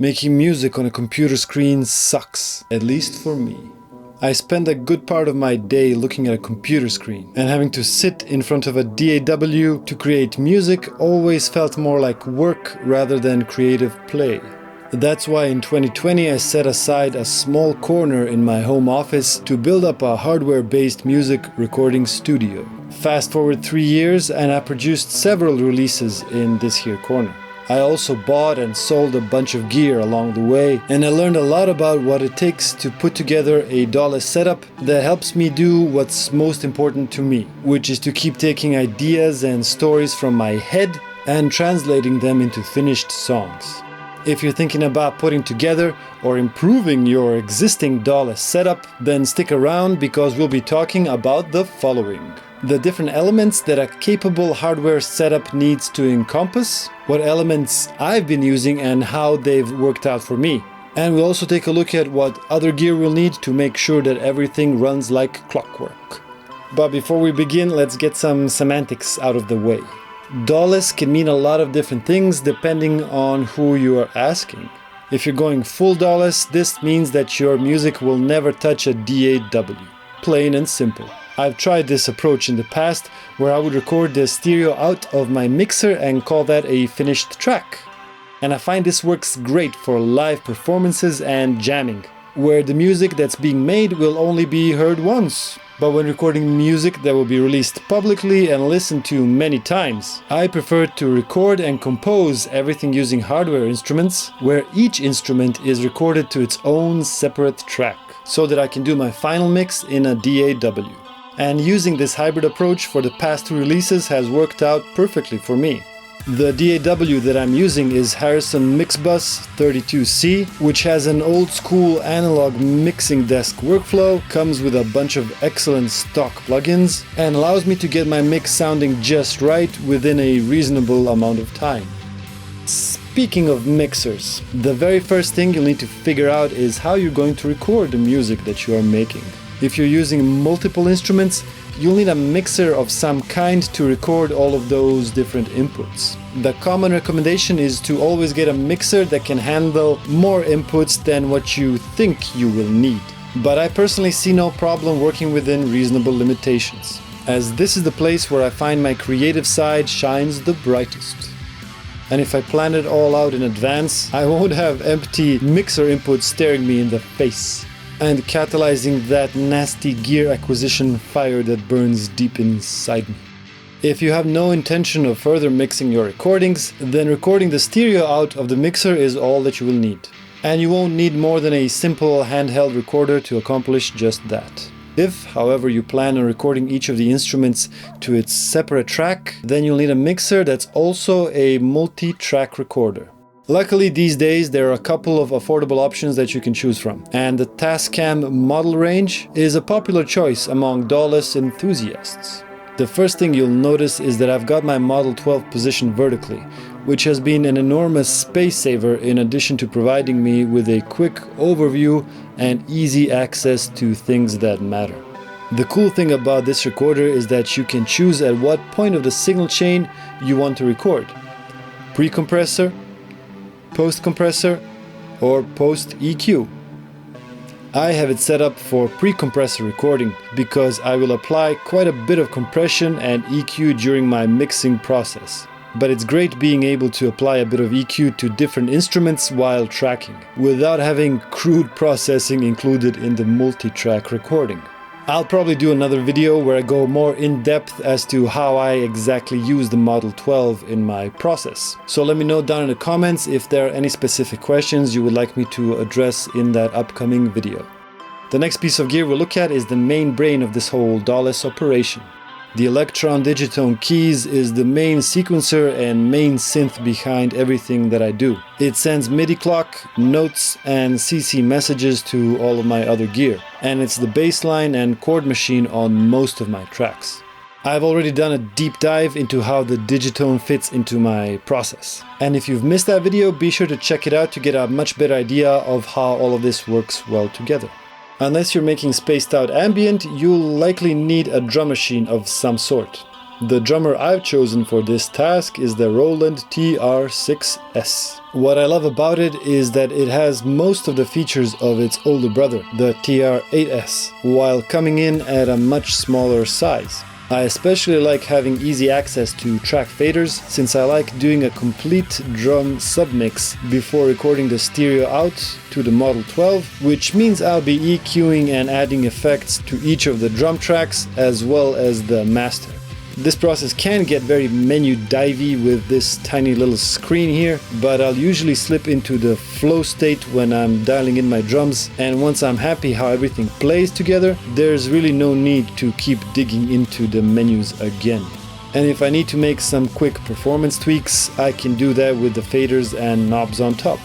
Making music on a computer screen sucks, at least for me. I spend a good part of my day looking at a computer screen, and having to sit in front of a DAW to create music always felt more like work rather than creative play. That's why in 2020 I set aside a small corner in my home office to build up a hardware-based music recording studio. Fast forward 3 years and I produced several releases in this here corner. I also bought and sold a bunch of gear along the way, and I learned a lot about what it takes to put together a DAWLESS setup that helps me do what's most important to me, which is to keep taking ideas and stories from my head and translating them into finished songs. If you're thinking about putting together or improving your existing DAWLESS setup, then stick around because we'll be talking about the following. The different elements that a capable hardware setup needs to encompass, what elements I've been using and how they've worked out for me. And we'll also take a look at what other gear we'll need to make sure that everything runs like clockwork. But before we begin, let's get some semantics out of the way. DAWLESS can mean a lot of different things depending on who you are asking. If you're going full DAWLESS, this means that your music will never touch a DAW. Plain and simple. I've tried this approach in the past where I would record the stereo out of my mixer and call that a finished track. And I find this works great for live performances and jamming, where the music that's being made will only be heard once. But when recording music that will be released publicly and listened to many times, I prefer to record and compose everything using hardware instruments, where each instrument is recorded to its own separate track, so that I can do my final mix in a DAW. And using this hybrid approach for the past 2 releases has worked out perfectly for me. The DAW that I'm using is Harrison Mixbus 32C, which has an old school analog mixing desk workflow, comes with a bunch of excellent stock plugins, and allows me to get my mix sounding just right within a reasonable amount of time. Speaking of mixers, the very first thing you'll need to figure out is how you're going to record the music that you are making. If you're using multiple instruments, you'll need a mixer of some kind to record all of those different inputs. The common recommendation is to always get a mixer that can handle more inputs than what you think you will need. But I personally see no problem working within reasonable limitations, as this is the place where I find my creative side shines the brightest. And if I plan it all out in advance, I won't have empty mixer inputs staring me in the face and catalyzing that nasty gear acquisition fire that burns deep inside me. If you have no intention of further mixing your recordings, then recording the stereo out of the mixer is all that you will need. And you won't need more than a simple handheld recorder to accomplish just that. If, however, you plan on recording each of the instruments to its separate track, then you'll need a mixer that's also a multi-track recorder. Luckily these days there are a couple of affordable options that you can choose from, and the Tascam model range is a popular choice among DAWLESS enthusiasts. The first thing you'll notice is that I've got my Model 12 positioned vertically, which has been an enormous space saver in addition to providing me with a quick overview and easy access to things that matter. The cool thing about this recorder is that you can choose at what point of the signal chain you want to record. Pre-compressor, post-compressor, or post-EQ. I have it set up for pre-compressor recording because I will apply quite a bit of compression and EQ during my mixing process. But it's great being able to apply a bit of EQ to different instruments while tracking, without having crude processing included in the multi-track recording. I'll probably do another video where I go more in depth as to how I exactly use the Model 12 in my process. So let me know down in the comments if there are any specific questions you would like me to address in that upcoming video. The next piece of gear we'll look at is the main brain of this whole DAWLESS operation. The Elektron Digitone Keys is the main sequencer and main synth behind everything that I do. It sends MIDI clock, notes, and CC messages to all of my other gear, and it's the bassline and chord machine on most of my tracks. I've already done a deep dive into how the Digitone fits into my process. And if you've missed that video, be sure to check it out to get a much better idea of how all of this works well together. Unless you're making spaced out ambient, you'll likely need a drum machine of some sort. The drummer I've chosen for this task is the Roland TR-6S. What I love about it is that it has most of the features of its older brother, the TR-8S, while coming in at a much smaller size. I especially like having easy access to track faders, since I like doing a complete drum submix before recording the stereo out to the Model 12, which means I'll be EQing and adding effects to each of the drum tracks as well as the master. This process can get very menu divey with this tiny little screen here, but I'll usually slip into the flow state when I'm dialing in my drums, and once I'm happy how everything plays together, there's really no need to keep digging into the menus again. And if I need to make some quick performance tweaks, I can do that with the faders and knobs on top.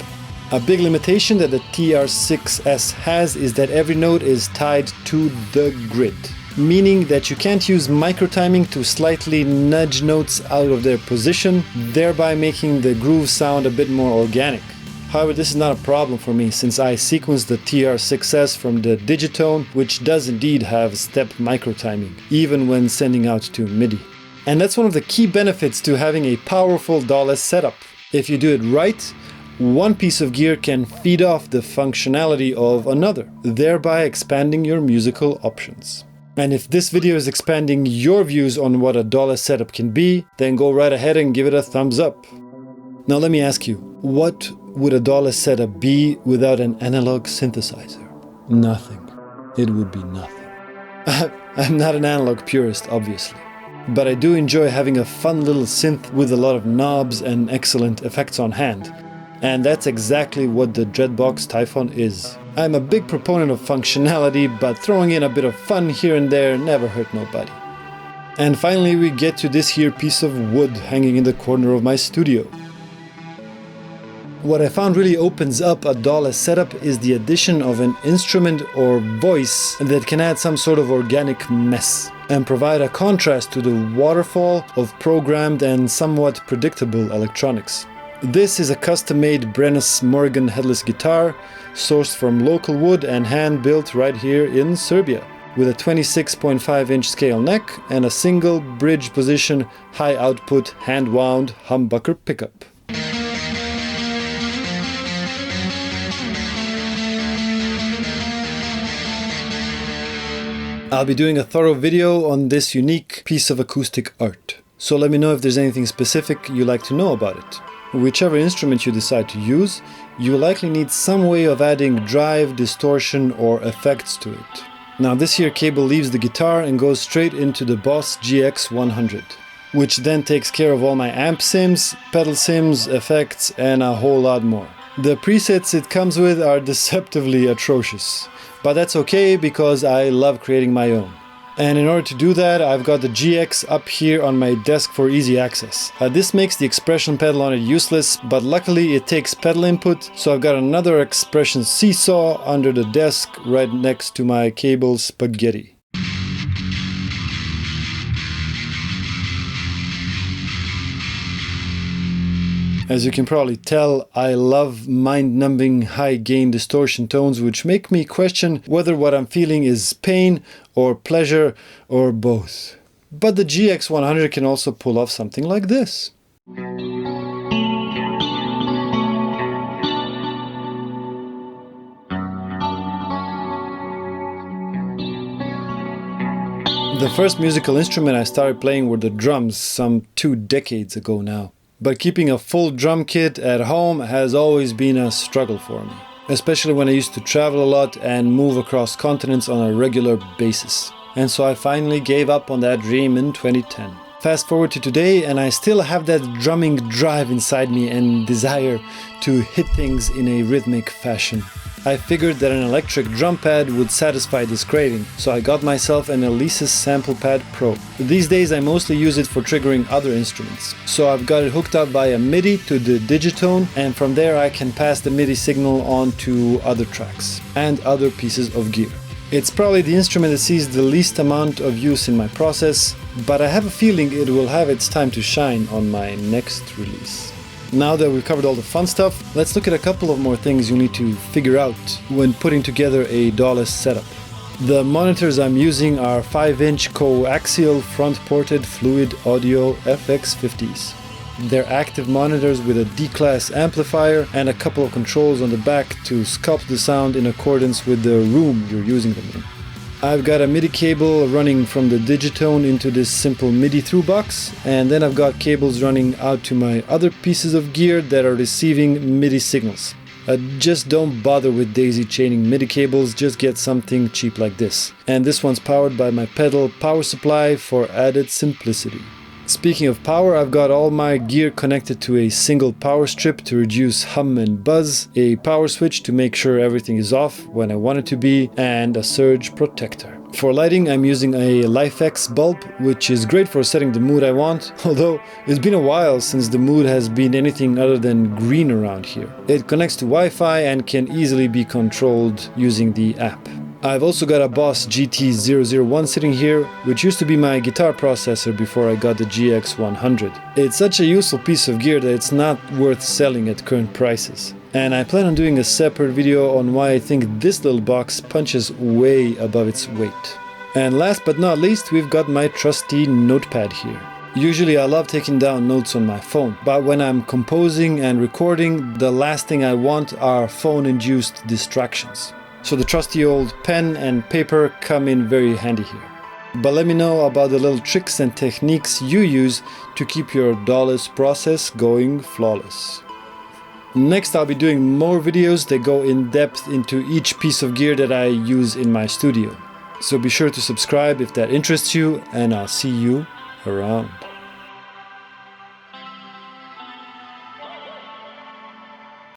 A big limitation that the TR-6S has is that every note is tied to the grid, meaning that you can't use micro-timing to slightly nudge notes out of their position, thereby making the groove sound a bit more organic. However, this is not a problem for me, since I sequenced the TR-6S from the Digitone, which does indeed have step micro-timing, even when sending out to MIDI. And that's one of the key benefits to having a powerful DAWLESS setup. If you do it right, one piece of gear can feed off the functionality of another, thereby expanding your musical options. And if this video is expanding your views on what a DAWLESS setup can be, then go right ahead and give it a thumbs up. Now let me ask you, what would a DAWLESS setup be without an analog synthesizer? Nothing. It would be nothing. I'm not an analog purist, obviously, but I do enjoy having a fun little synth with a lot of knobs and excellent effects on hand. And that's exactly what the Dreadbox Typhon is. I'm a big proponent of functionality, but throwing in a bit of fun here and there never hurt nobody. And finally we get to this here piece of wood hanging in the corner of my studio. What I found really opens up a DAWLESS setup is the addition of an instrument or voice that can add some sort of organic mess and provide a contrast to the waterfall of programmed and somewhat predictable electronics. This is a custom-made Brennus Morgan headless guitar, sourced from local wood and hand-built right here in Serbia, with a 26.5-inch scale neck and a single bridge position high-output hand-wound humbucker pickup. I'll be doing a thorough video on this unique piece of acoustic art, so let me know if there's anything specific you'd like to know about it. Whichever instrument you decide to use, you will likely need some way of adding drive, distortion or effects to it. Now this here cable leaves the guitar and goes straight into the Boss GX100, which then takes care of all my amp sims, pedal sims, effects and a whole lot more. The presets it comes with are deceptively atrocious, but that's okay because I love creating my own. And in order to do that, I've got the GX up here on my desk for easy access. This makes the expression pedal on it useless, but luckily it takes pedal input, so I've got another expression seesaw under the desk right next to my cable spaghetti. As you can probably tell, I love mind-numbing high-gain distortion tones which make me question whether what I'm feeling is pain or pleasure or both. But the GX100 can also pull off something like this. The first musical instrument I started playing were the drums some 2 decades ago now. But keeping a full drum kit at home has always been a struggle for me, especially when I used to travel a lot and move across continents on a regular basis. And so I finally gave up on that dream in 2010. Fast forward to today and I still have that drumming drive inside me and desire to hit things in a rhythmic fashion. I figured that an electric drum pad would satisfy this craving, so I got myself an Alesis Sample Pad Pro. These days I mostly use it for triggering other instruments. So I've got it hooked up via MIDI to the Digitone, and from there I can pass the MIDI signal on to other tracks and other pieces of gear. It's probably the instrument that sees the least amount of use in my process, but I have a feeling it will have its time to shine on my next release. Now that we've covered all the fun stuff, let's look at a couple of more things you need to figure out when putting together a DAWLESS setup. The monitors I'm using are 5-inch coaxial front-ported Fluid Audio FX50s. They're active monitors with a D-class amplifier and a couple of controls on the back to sculpt the sound in accordance with the room you're using them in. I've got a MIDI cable running from the Digitone into this simple MIDI through box, and then I've got cables running out to my other pieces of gear that are receiving MIDI signals. Just don't bother with daisy chaining MIDI cables, just get something cheap like this. And this one's powered by my pedal power supply for added simplicity. Speaking of power, I've got all my gear connected to a single power strip to reduce hum and buzz, a power switch to make sure everything is off when I want it to be, and a surge protector. For lighting, I'm using a LifeX bulb, which is great for setting the mood I want, although it's been a while since the mood has been anything other than green around here. It connects to Wi-Fi and can easily be controlled using the app. I've also got a Boss GT001 sitting here, which used to be my guitar processor before I got the GX100. It's such a useful piece of gear that it's not worth selling at current prices. And I plan on doing a separate video on why I think this little box punches way above its weight. And last but not least, we've got my trusty Notepad here. Usually I love taking down notes on my phone, but when I'm composing and recording, the last thing I want are phone-induced distractions. So the trusty old pen and paper come in very handy here. But let me know about the little tricks and techniques you use to keep your DAWLESS process going flawless. Next, I'll be doing more videos that go in depth into each piece of gear that I use in my studio. So be sure to subscribe if that interests you, and I'll see you around.